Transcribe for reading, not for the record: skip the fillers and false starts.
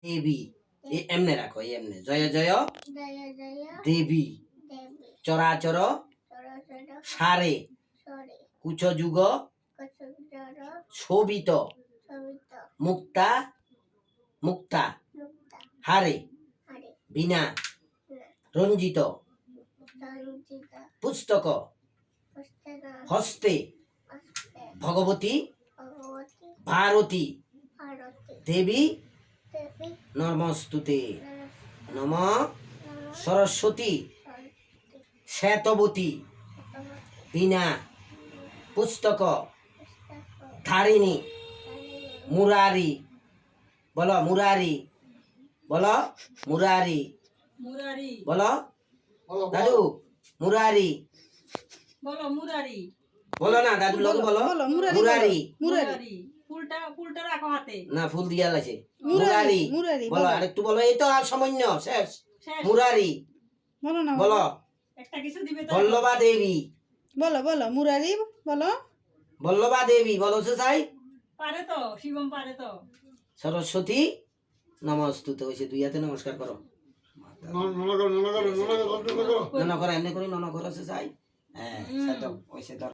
দেবী এমনে রাখো এমনে জয় জয় দেবী চরাচর সারে কুচ যুগ শোভিত মুক্তা মুক্তা হারে বিনা রঞ্জিত পুস্তক হস্তে ভগবতী ভারতী দেবী নমস্তুতে নম সরস্বতী শ্বেতবতী বিনা পুস্তক ধারিণী মুরারি বলো মুরারি বলো মুরারি মুরারি বলো দাদু মুরারি বলো মুরারি বলো না দাদু লোক বলো মুরারি মুরারি ফুলটা রাখো হাতে না ফুল দিয়া আছে মুরারি বলো আরেকটু বলো এই তো আর সামান্য শেষ মুরারি বলো না বলো একটা কিছু দিবে তো বল্লভা দেবী বলো বলো মুরারি বলো বল্লভা দেবী বলো সে চাই পারে তো শিবম পারে তো সরস্বতী নমস্তুতে হয়েছে দুই হাতে নমস্কার করো নন করো এমনি করে নন করো সে চাই হ্যাঁ সেটা ওইসে